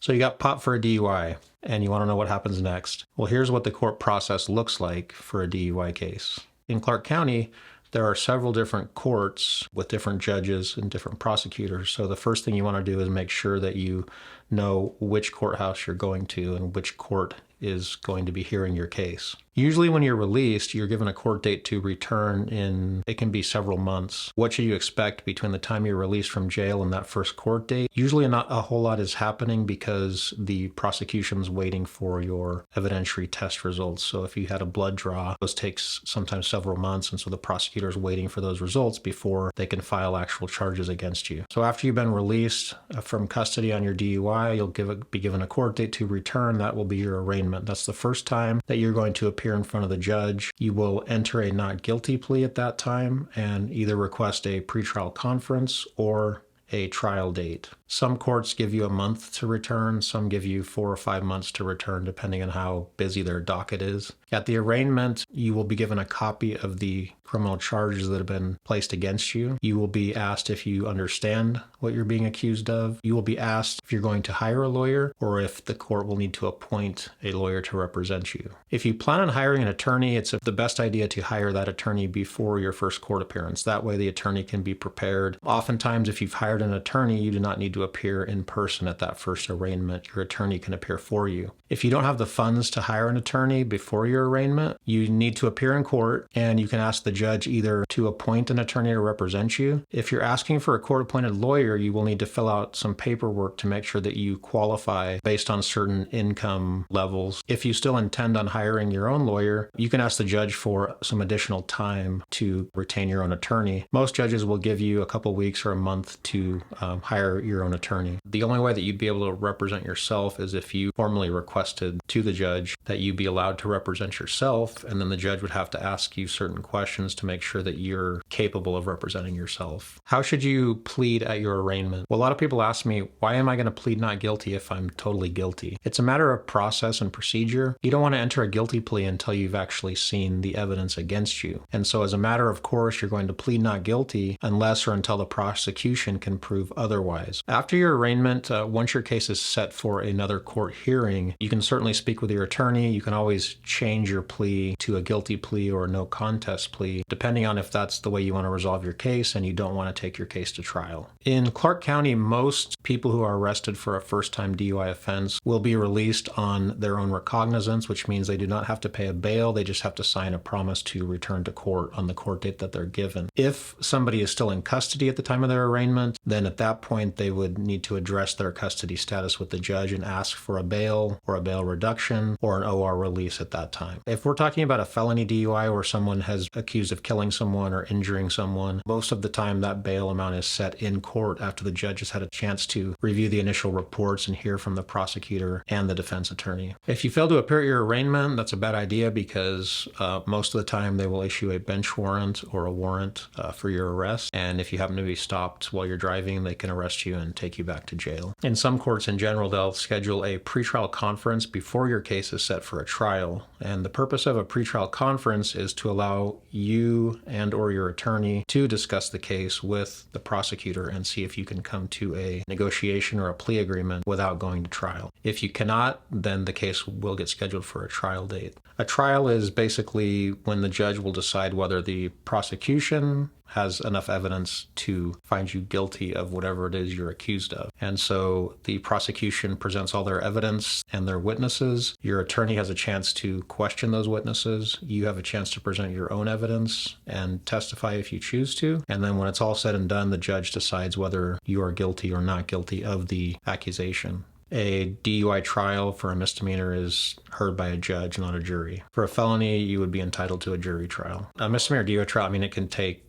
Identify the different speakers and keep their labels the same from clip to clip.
Speaker 1: So you got popped for a DUI and you want to know what happens next. Well, here's what the court process looks like for a DUI case. In Clark County, there are several different courts with different judges and different prosecutors. So the first thing you want to do is make sure that you know which courthouse you're going to and which court is going to be hearing your case. Usually when you're released, you're given a court date to return in, it can be several months. What should you expect between the time you're released from jail and that first court date? Usually not a whole lot is happening because the prosecution's waiting for your evidentiary test results. So if you had a blood draw, those takes sometimes several months, and so the prosecutor's waiting for those results before they can file actual charges against you. So after you've been released from custody on your DUI, you'll be given a court date to return. That will be your arraignment. That's the first time that you're going to appear in front of the judge. You will enter a not guilty plea at that time and either request a pretrial conference or a trial date. Some courts give you a month to return, some give you 4 or 5 months to return, depending on how busy their docket is. At the arraignment, you will be given a copy of the criminal charges that have been placed against you. You will be asked if you understand what you're being accused of. You will be asked if you're going to hire a lawyer or if the court will need to appoint a lawyer to represent you. If you plan on hiring an attorney, it's the best idea to hire that attorney before your first court appearance. That way the attorney can be prepared. Oftentimes, if you've hired an attorney, you do not need to appear in person at that first arraignment. Your attorney can appear for you. If you don't have the funds to hire an attorney before your arraignment, you need to appear in court and you can ask the judge either to appoint an attorney to represent you. If you're asking for a court-appointed lawyer, you will need to fill out some paperwork to make sure that you qualify based on certain income levels. If you still intend on hiring your own lawyer, you can ask the judge for some additional time to retain your own attorney. Most judges will give you a couple weeks or a month to hire your own attorney. The only way that you'd be able to represent yourself is if you formally requested to the judge that you be allowed to represent yourself, and then the judge would have to ask you certain questions to make sure that you're capable of representing yourself. How should you plead at your arraignment? Well, a lot of people ask me, why am I going to plead not guilty if I'm totally guilty? It's a matter of process and procedure. You don't want to enter a guilty plea until you've actually seen the evidence against you. And so as a matter of course, you're going to plead not guilty unless or until the prosecution can prove otherwise. After your arraignment, once your case is set for another court hearing, you can certainly speak with your attorney. You can always change your plea to a guilty plea or a no contest plea, depending on if that's the way you want to resolve your case and you don't want to take your case to trial. In Clark County, most people who are arrested for a first-time DUI offense will be released on their own recognizance, which means they do not have to pay a bail. They just have to sign a promise to return to court on the court date that they're given. If somebody is still in custody at the time of their arraignment, then at that point they would need to address their custody status with the judge and ask for a bail or a bail reduction or an OR release at that time. If we're talking about a felony DUI where someone has accused of killing someone or injuring someone, most of the time that bail amount is set in court after the judge has had a chance to review the initial reports and hear from the prosecutor and the defense attorney. If you fail to appear at your arraignment, that's a bad idea because most of the time they will issue a bench warrant or a warrant for your arrest. And if you happen to be stopped while you're driving, they can arrest you and take you back to jail. In some courts in general, they'll schedule a pretrial conference before your case is set for a trial. And the purpose of a pretrial conference is to allow you and or your attorney to discuss the case with the prosecutor and see if you can come to a negotiation or a plea agreement without going to trial. If you cannot, then the case will get scheduled for a trial date. A trial is basically when the judge will decide whether the prosecution has enough evidence to find you guilty of whatever it is you're accused of. And so the prosecution presents all their evidence and their witnesses. Your attorney has a chance to question those witnesses. You have a chance to present your own evidence and testify if you choose to. And then when it's all said and done, the judge decides whether you are guilty or not guilty of the accusation. A DUI trial for a misdemeanor is heard by a judge, not a jury. For a felony, you would be entitled to a jury trial. A misdemeanor DUI trial, it can take,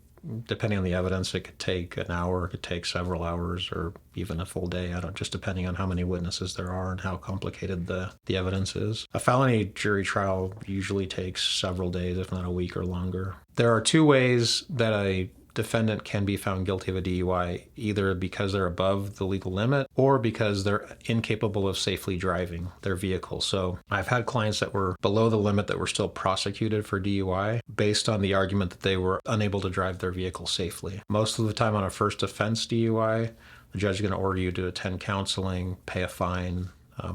Speaker 1: depending on the evidence, it could take an hour, it could take several hours, or even a full day. Just depending on how many witnesses there are and how complicated the evidence is. A felony jury trial usually takes several days, if not a week or longer. There are two ways that a defendant can be found guilty of a DUI, either because they're above the legal limit or because they're incapable of safely driving their vehicle. So I've had clients that were below the limit that were still prosecuted for DUI based on the argument that they were unable to drive their vehicle safely. Most of the time on a first offense DUI, the judge is going to order you to attend counseling, pay a fine,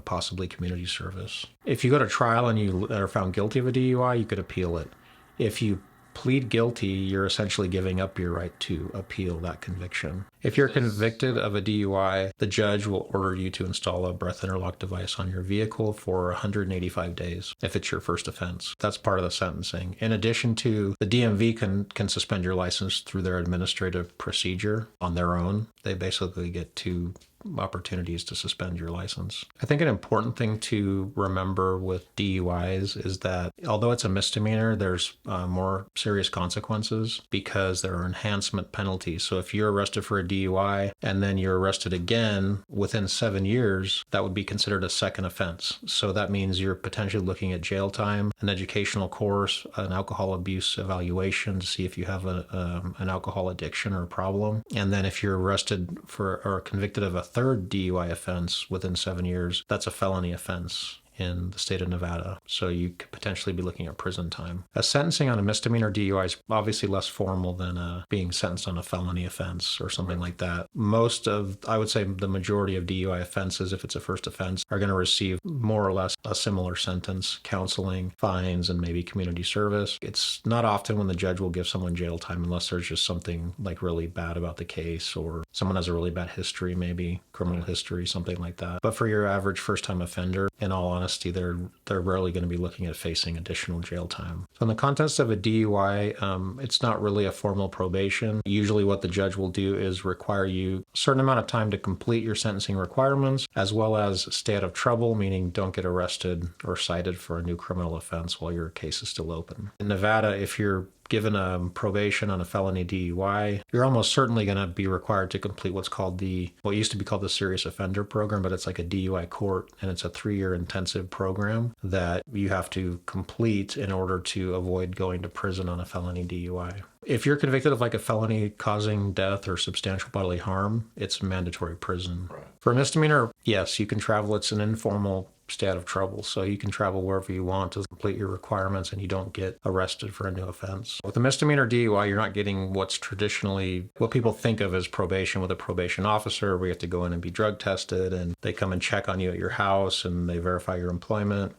Speaker 1: possibly community service. If you go to trial and you are found guilty of a DUI, you could appeal it. If you plead guilty, you're essentially giving up your right to appeal that conviction. If you're convicted of a DUI, the judge will order you to install a breath interlock device on your vehicle for 185 days if it's your first offense. That's part of the sentencing. In addition to, the DMV can suspend your license through their administrative procedure on their own. They basically get two opportunities to suspend your license. I think an important thing to remember with DUIs is that although it's a misdemeanor, there's more serious consequences because there are enhancement penalties. So if you're arrested for a DUI and then you're arrested again within 7 years, that would be considered a second offense. So that means you're potentially looking at jail time, an educational course, an alcohol abuse evaluation to see if you have an alcohol addiction or problem. And then if you're arrested for or convicted of a third DUI offense within 7 years, that's a felony offense in the state of Nevada. So you could potentially be looking at prison time. A sentencing on a misdemeanor DUI is obviously less formal than being sentenced on a felony offense or something like that. I would say the majority of DUI offenses, if it's a first offense, are going to receive more or less a similar sentence, counseling, fines, and maybe community service. It's not often when the judge will give someone jail time unless there's just something like really bad about the case or someone has a really bad history, maybe criminal history, something like that. But for your average first-time offender, in all honesty, they're rarely going to be looking at facing additional jail time. So in the context of a DUI, it's not really a formal probation. Usually what the judge will do is require you a certain amount of time to complete your sentencing requirements, as well as stay out of trouble, meaning don't get arrested or cited for a new criminal offense while your case is still open. In Nevada, if you're given a probation on a felony DUI, you're almost certainly going to be required to complete what used to be called the serious offender program, but it's like a DUI court, and it's a 3-year intensive program that you have to complete in order to avoid going to prison on a felony DUI. If you're convicted of like a felony causing death or substantial bodily harm, it's mandatory prison. Right. For a misdemeanor, yes, you can travel. It's an informal stay out of trouble. So you can travel wherever you want to complete your requirements and you don't get arrested for a new offense. With a misdemeanor DUI, you're not getting what's traditionally what people think of as probation with a probation officer, where you have to go in and be drug tested and they come and check on you at your house and they verify your employment.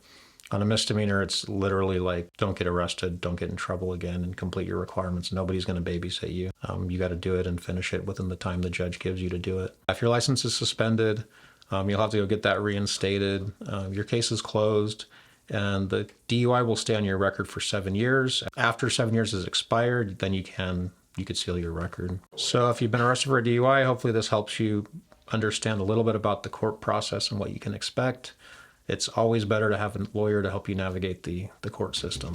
Speaker 1: On a misdemeanor, it's literally like, don't get arrested, don't get in trouble again, and complete your requirements. Nobody's going to babysit you. You got to do it and finish it within the time the judge gives you to do it. If your license is suspended, you'll have to go get that reinstated. Your case is closed, and the DUI will stay on your record for 7 years. After 7 years is expired, then you could seal your record. So if you've been arrested for a DUI, hopefully this helps you understand a little bit about the court process and what you can expect. It's always better to have a lawyer to help you navigate the court system.